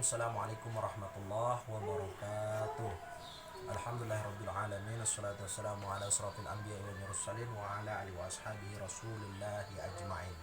Assalamualaikum warahmatullahi wabarakatuh. Alhamdulillahirrabbilalamin. Assalatu wassalamu ala asrafil anbiya wal mursalin wa ala alihi wa ashabihi rasulillahi ajma'in.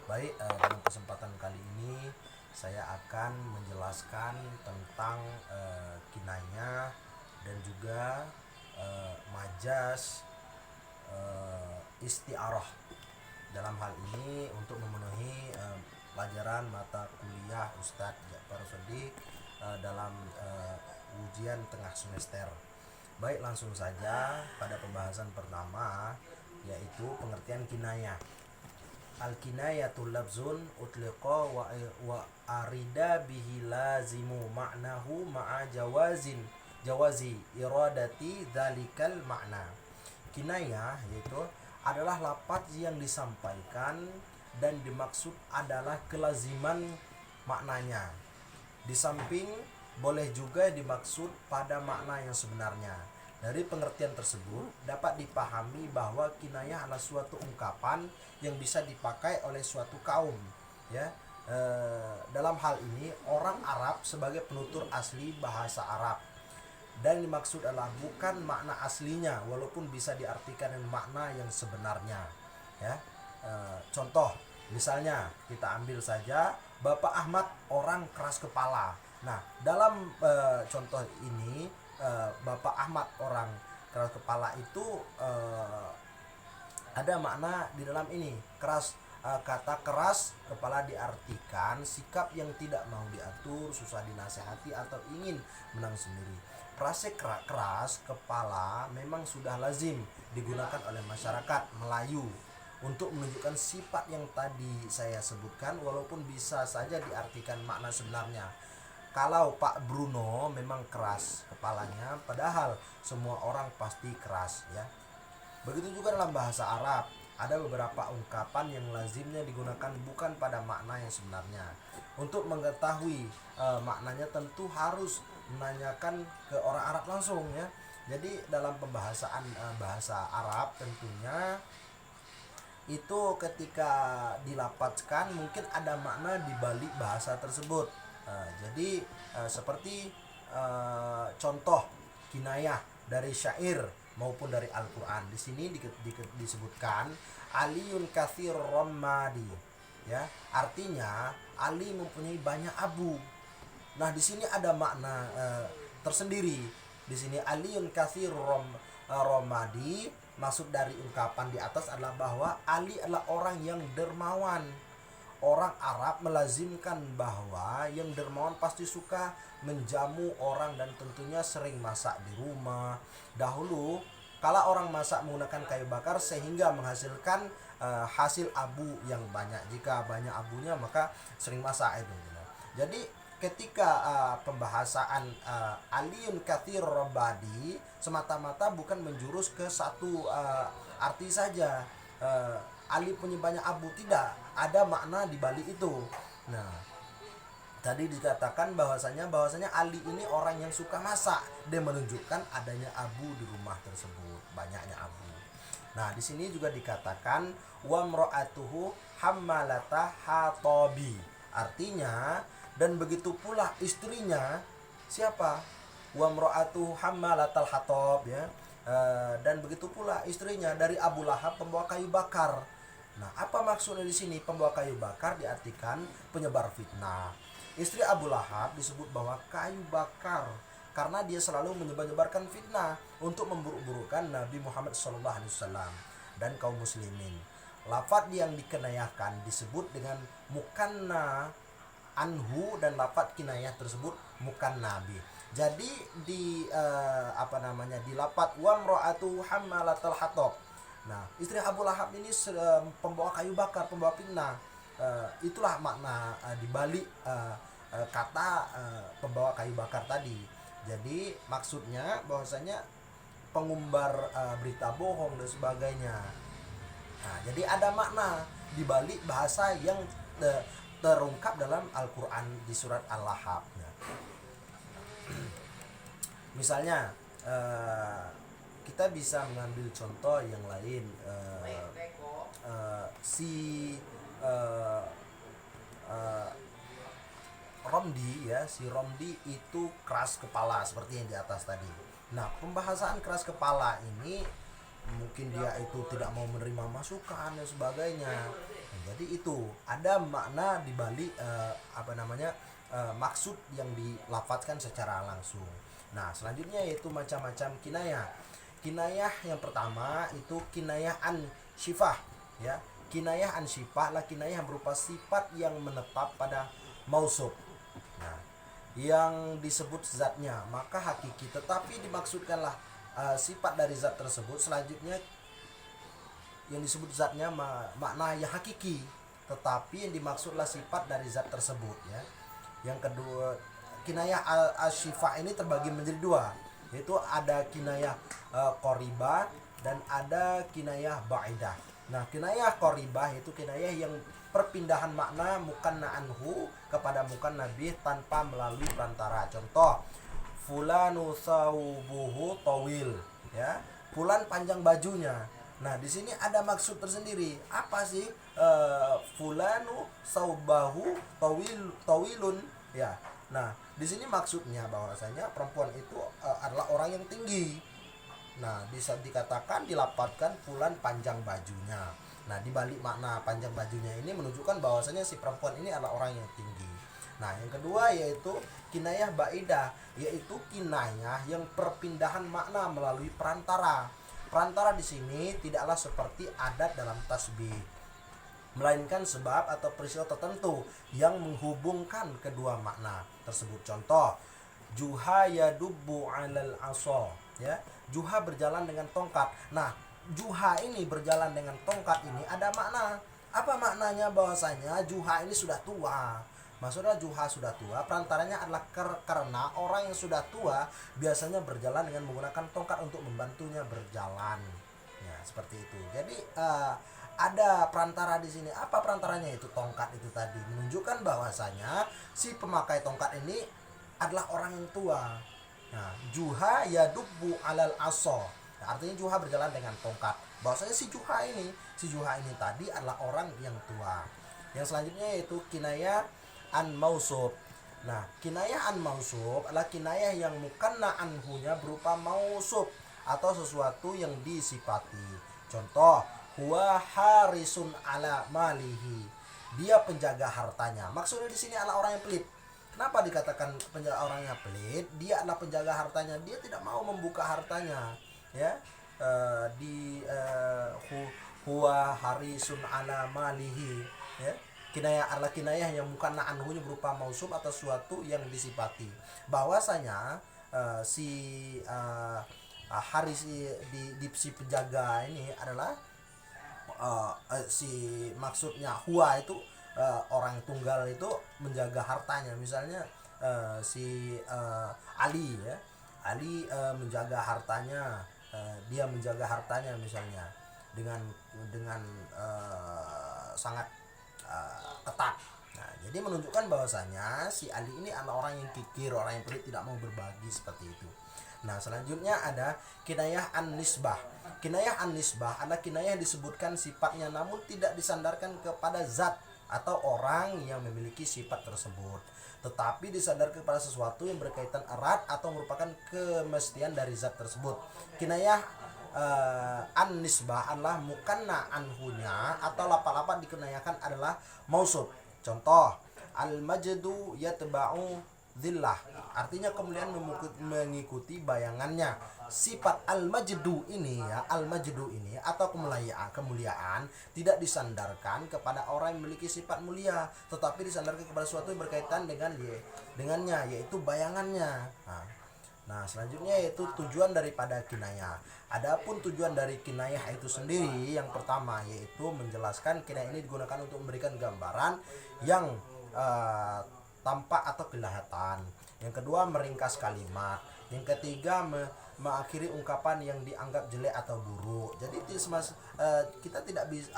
Baik, dalam kesempatan kali ini saya akan menjelaskan tentang kinayah dan juga majas isti'arah. Dalam hal ini untuk memenuhi pelajaran mata kuliah Ustadz Ja'far Shadiq dalam ujian tengah semester. Baik, langsung saja pada pembahasan pertama, yaitu pengertian kinayah. Al-kinayatul labzun utliqa wa arida bihi lazimu ma'nahu ma'a jawazi iradati dzalikal makna. Kinayah yaitu adalah lafaz yang disampaikan dan dimaksud adalah kelaziman maknanya. Di samping boleh juga dimaksud pada makna yang sebenarnya. Dari pengertian tersebut dapat dipahami bahwa kinayah adalah suatu ungkapan yang bisa dipakai oleh suatu kaum, ya. Dalam hal ini orang Arab sebagai penutur asli bahasa Arab, dan dimaksud adalah bukan makna aslinya walaupun bisa diartikan dengan makna yang sebenarnya, ya. Contoh misalnya kita ambil saja Bapak Ahmad orang keras kepala. Nah, dalam contoh ini Bapak Ahmad orang keras kepala itu ada makna di dalam ini. Kata keras kepala diartikan sikap yang tidak mau diatur, susah dinasehati atau ingin menang sendiri. Frase keras kepala memang sudah lazim digunakan oleh masyarakat Melayu untuk menunjukkan sifat yang tadi saya sebutkan, walaupun bisa saja diartikan makna sebenarnya. Kalau Pak Bruno memang keras kepalanya, padahal semua orang pasti keras, ya. Begitu juga dalam bahasa Arab, ada beberapa ungkapan yang lazimnya digunakan bukan pada makna yang sebenarnya. Untuk mengetahui maknanya tentu harus menanyakan ke orang Arab langsung, ya. Jadi dalam pembahasan bahasa Arab tentunya itu ketika dilapazkan mungkin ada makna di balik bahasa tersebut. Jadi seperti contoh kinayah dari syair maupun dari Al-Qur'an. Di sini disebutkan Aliyun katsir ramadi, ya. Artinya Ali mempunyai banyak abu. Nah, di sini ada makna tersendiri. Di sini Aliyun katsir ramadi, maksud dari ungkapan di atas adalah bahwa Ali adalah orang yang dermawan. Orang Arab melazimkan bahwa yang dermawan pasti suka menjamu orang dan tentunya sering masak di rumah. Dahulu kala orang masak menggunakan kayu bakar sehingga menghasilkan hasil abu yang banyak. Jika banyak abunya maka sering masak itu. Jadi ketika pembahasan Aliyun katsir rabadi semata-mata bukan menjurus ke satu arti saja, Ali punya banyak abu, tidak, ada makna di balik itu. Nah, tadi dikatakan bahwasanya Ali ini orang yang suka masak, dia menunjukkan adanya abu di rumah tersebut, banyaknya abu. Nah, di sini juga dikatakan wa mra'atuhu hammalata hatabi, artinya dan begitu pula istrinya. Siapa? Wa mra'atuhu hammalatal hatab, ya. Dan begitu pula istrinya dari Abu Lahab, pembawa kayu bakar. Nah, apa maksudnya di sini? Pembawa kayu bakar diartikan penyebar fitnah. Istri Abu Lahab disebut bahwa kayu bakar karena dia selalu menyebarkan fitnah untuk memburuk-burukkan Nabi Muhammad SAW dan kaum muslimin. Lafaz yang dikenayahkan disebut dengan mukanna anhu dan lafaz kinayah tersebut mukannabi. Jadi di di lafaz wa mra'atu hammalatal hatab. Nah, istri Abu Lahab ini pembawa kayu bakar, pembawa fitnah. Itulah makna di balik kata pembawa kayu bakar tadi. Jadi maksudnya bahwasanya pengumbar berita bohong dan sebagainya. Nah, jadi ada makna di balik bahasa yang terungkap dalam Al-Qur'an di surat Al-Lahab. Misalnya kita bisa mengambil contoh yang lain, si Romdi ya, si Romdi itu keras kepala seperti yang di atas tadi. Nah, pembahasan keras kepala ini mungkin dia itu tidak mau menerima masukan dan sebagainya. Nah, jadi itu ada makna di balik maksud yang dilafadzkan secara langsung. Nah, selanjutnya yaitu macam-macam kinayah. Kinayah yang pertama itu kinayah an syifah ya. Kinayah an syifah lah kinayah yang berupa sifat yang menetap pada mausuf. Nah, yang disebut zatnya maka hakiki, tetapi dimaksudkanlah sifat dari zat tersebut. Selanjutnya yang disebut zatnya makna yang hakiki, tetapi yang dimaksudlah sifat dari zat tersebut ya. Yang kedua, kinayah al-syifah ini terbagi menjadi dua, yaitu ada kinayah qoribah dan ada kinayah ba'idah. Nah, kinayah qoribah itu kinayah yang perpindahan makna mukanna anhu kepada mukanna bih tanpa melalui perantara. Contoh, fulanu saubuhu tawil ya, fulan panjang bajunya. Nah, di sini ada maksud tersendiri. Apa sih fulanu saubahu tawilun ya. Nah, di sini maksudnya bahwasanya perempuan itu adalah orang yang tinggi. Nah, bisa dikatakan dilapatkan fulan panjang bajunya. Nah, di balik makna panjang bajunya ini menunjukkan bahwasanya si perempuan ini adalah orang yang tinggi. Nah, yang kedua yaitu kinayah ba'idah, yaitu kinayah yang perpindahan makna melalui perantara. Perantara di sini tidaklah seperti adat dalam tasbih, melainkan sebab atau peristiwa tertentu yang menghubungkan kedua makna tersebut. Contoh, juha yadubbu 'alal 'asa ya. Juha berjalan dengan tongkat. Nah, juha ini berjalan dengan tongkat ini ada makna. Apa maknanya? Bahwasanya juha ini sudah tua. Maksudnya juha sudah tua, perantaranya adalah karena orang yang sudah tua biasanya berjalan dengan menggunakan tongkat untuk membantunya berjalan. Ya, seperti itu. Jadi ada perantara di sini. Apa perantaranya? Itu tongkat itu tadi, menunjukkan bahwasanya si pemakai tongkat ini adalah orang yang tua. Nah, juha yadubbu 'alal 'asa. Nah, artinya juha berjalan dengan tongkat. Bahwasanya si juha ini tadi adalah orang yang tua. Yang selanjutnya yaitu kinayah an mausuf. Nah, kinayah an mausuf adalah kinayah yang mukanna anhunya berupa mausuf atau sesuatu yang disifati. Contoh, huwa harisun ala malihi. Dia penjaga hartanya. Maksudnya di sini adalah orang yang pelit. Kenapa dikatakan penjaga orangnya pelit? Dia adalah penjaga hartanya. Dia tidak mau membuka hartanya. Ya, huwa harisun ala malihi. Ya, kinayah adalah kinayah yang bukan anhunya berupa mausuf atau sesuatu yang disifati. Bahwasanya si haris di si penjaga ini adalah si maksudnya huwa itu orang tunggal itu menjaga hartanya. Misalnya si Ali ya, Ali menjaga hartanya, dia menjaga hartanya misalnya dengan sangat ketat. Nah, jadi menunjukkan bahwasanya si Ali ini adalah orang yang kikir, orang yang pelit, tidak mau berbagi seperti itu. Nah, selanjutnya ada kinayah an-nisbah. Kinayah an-nisbah adalah kinayah yang disebutkan sifatnya namun tidak disandarkan kepada zat atau orang yang memiliki sifat tersebut, tetapi disandarkan kepada sesuatu yang berkaitan erat atau merupakan kemestian dari zat tersebut. Kinayah an-nisbah adalah mukanna anhunya atau lapa-lapa dikenayakan adalah mausuf. Contoh, al-majdu yatba'u dhillah, artinya kemuliaan mengikuti bayangannya. Sifat al-majdu ini ya, al-majdu ini atau kemuliaan tidak disandarkan kepada orang yang memiliki sifat mulia, tetapi disandarkan kepada sesuatu yang berkaitan dengannya, yaitu bayangannya. Nah, selanjutnya yaitu tujuan daripada kinayah. Adapun tujuan dari kinayah itu sendiri, yang pertama yaitu menjelaskan kinayah ini digunakan untuk memberikan gambaran yang tampak atau kelihatan. Yang kedua, meringkas kalimat. Yang ketiga, mengakhiri ungkapan yang dianggap jelek atau buruk. Jadi kita tidak bisa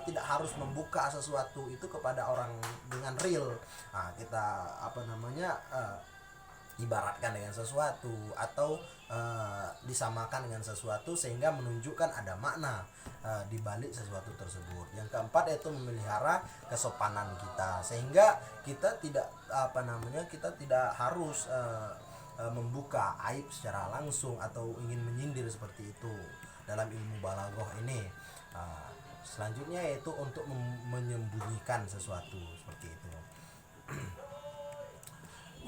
tidak harus membuka sesuatu itu kepada orang dengan real. Nah, kita ibaratkan dengan sesuatu atau disamakan dengan sesuatu sehingga menunjukkan ada makna di balik sesuatu tersebut. Yang keempat yaitu memelihara kesopanan kita sehingga kita tidak kita tidak harus membuka aib secara langsung atau ingin menyindir seperti itu dalam ilmu balaghah ini. Selanjutnya yaitu untuk menyembunyikan sesuatu seperti itu.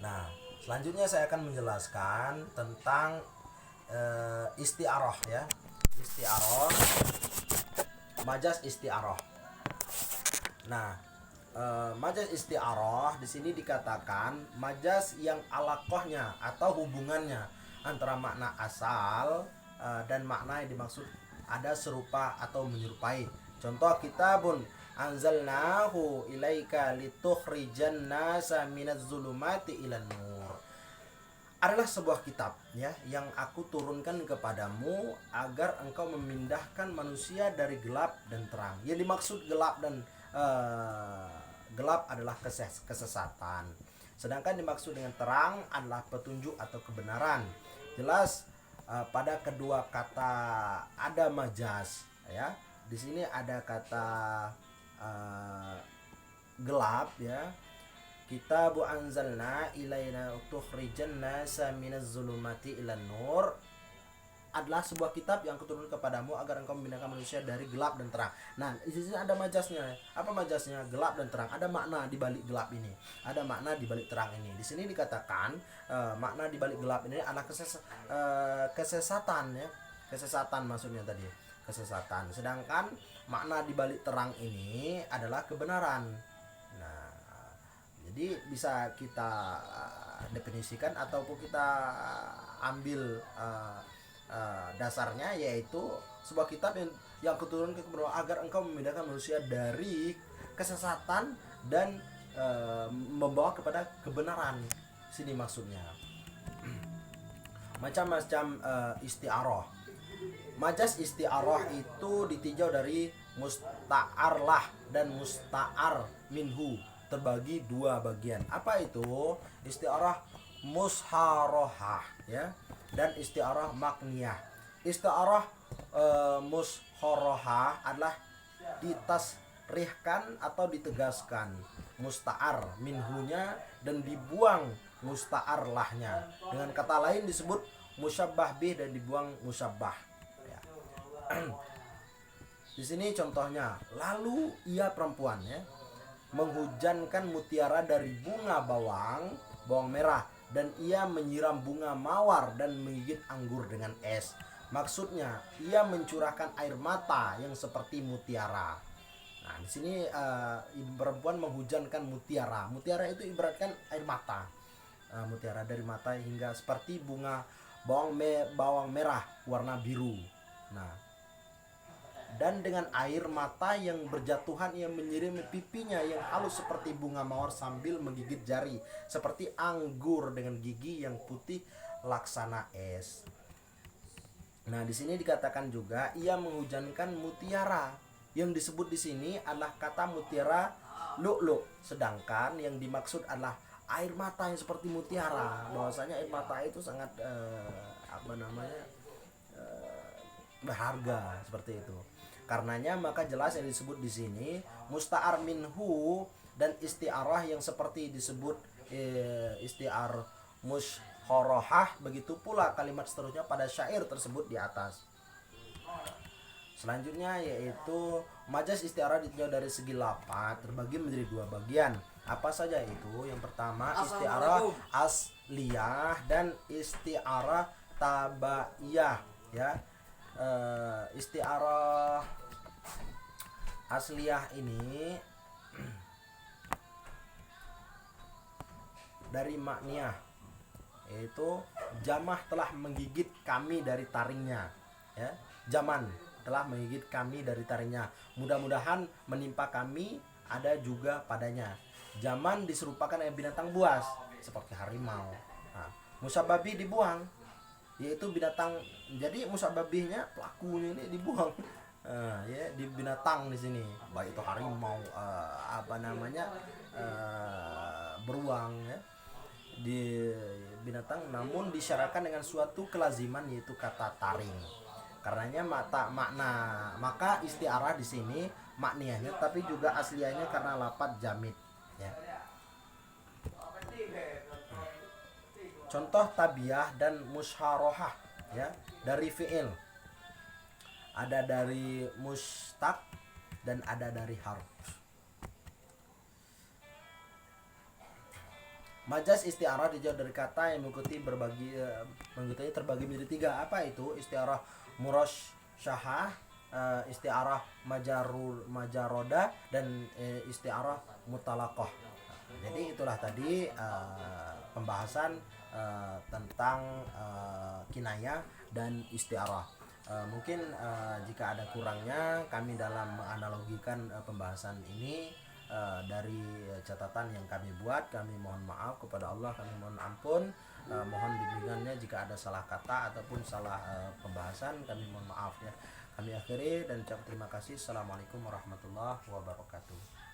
Nah, selanjutnya saya akan menjelaskan tentang isti'arah ya. Isti'arah, majaz isti'arah. Nah, majaz isti'arah di sini dikatakan majaz yang alaqahnya atau hubungannya antara makna asal dan makna yang dimaksud ada serupa atau menyerupai. Contoh kitabun anzalnahu ilaika litukhrijan nasa minaz zulumati ilan nur adalah sebuah kitab ya yang aku turunkan kepadamu agar engkau memindahkan manusia dari gelap dan terang. Yang dimaksud gelap dan gelap adalah kesesatan, sedangkan dimaksud dengan terang adalah petunjuk atau kebenaran. Jelas pada kedua kata ada majaz ya. Di sini ada kata gelap ya, kitabu anzalna ilaina tukhrijan nasa minaz zulumati ilan nur adalah sebuah kitab yang kuturunkan kepadamu agar engkau memindahkan manusia dari gelap dan terang. Nah, di sini ada majaznya. Apa majaznya? Gelap dan terang. Ada makna di balik gelap ini. Ada makna di balik terang ini. Di sini dikatakan makna di balik gelap ini adalah kesesatan ya. Kesesatan maksudnya tadi. Kesesatan. Sedangkan makna di balik terang ini adalah kebenaran. Nah, jadi bisa kita definisikan ataupun kita ambil dasarnya yaitu sebuah kitab yang keturunkan kepada agar engkau memindahkan manusia dari kesesatan dan membawa kepada kebenaran. Sini maksudnya. Macam-macam isti'arah. Majaz isti'arah itu ditinjau dari musta'arlah dan musta'ar minhu, terbagi dua bagian. Apa itu? Isti'arah musharahah ya dan isti'arah makniyah. Isti'arah musharahah adalah ditasrihkan atau ditegaskan musta'ar minhunya dan dibuang musta'ar lahnya. Dengan kata lain disebut musyabbah bih dan dibuang musyabbah ya. Di sini contohnya, lalu ia perempuan ya menghujankan mutiara dari bunga bawang merah, dan ia menyiram bunga mawar dan menggigit anggur dengan es. Maksudnya, ia mencurahkan air mata yang seperti mutiara. Nah, di sini perempuan menghujankan mutiara. Mutiara itu ibaratkan air mata. Mutiara dari mata hingga seperti bunga bawang merah warna biru. Nah, dan dengan air mata yang berjatuhan ia menyirami pipinya yang halus seperti bunga mawar sambil menggigit jari seperti anggur dengan gigi yang putih laksana es. Nah, di sini dikatakan juga ia menghujankan mutiara. Yang disebut di sini adalah kata mutiara lu'lu', sedangkan yang dimaksud adalah air mata yang seperti mutiara. Bahwasanya air mata itu sangat berharga seperti itu. Karenanya maka jelas yang disebut di sini musta'ar minhu dan isti'arah yang seperti disebut isti'ar musyharahah, begitu pula kalimat seterusnya pada syair tersebut di atas. Selanjutnya yaitu majaz isti'arah ditinjau dari segi lafaz terbagi menjadi dua bagian. Apa saja itu? Yang pertama isti'arah asliyah dan isti'arah tabaiyah ya. Isti'arah asliyah ini dari makniyah, yaitu jamah telah menggigit kami dari taringnya ya. Zaman telah menggigit kami dari taringnya, mudah-mudahan menimpa kami ada juga padanya. Zaman diserupakan dengan binatang buas seperti harimau. Nah, musabbabi dibuang, yaitu binatang. Jadi musababihnya pelakunya ini dibuang ya di binatang di sini, baik itu harimau beruang ya, binatang, namun disyaratkan dengan suatu kelaziman yaitu kata taring. Karenanya maka istiarah di sini maknianya tapi juga asliannya karena lafadz jamid ya. Contoh tabiah dan musyarohah ya, dari fi'il. Ada dari mustaq dan ada dari harf. Majaz istiarah dijauh dari kata yang mengikuti terbagi menjadi tiga. Apa itu? Istiarah murasyahah, istiarah majaroda, dan istiarah mutalaqah. Jadi itulah tadi pembahasan tentang kinayah dan istiarah. Mungkin jika ada kurangnya kami dalam menganalogikan pembahasan ini dari catatan yang kami buat, kami mohon maaf kepada Allah, kami mohon ampun, mohon bimbingannya jika ada salah kata ataupun salah pembahasan, kami mohon maaf ya. Kami akhiri dan ucap terima kasih. Assalamualaikum warahmatullahi wabarakatuh.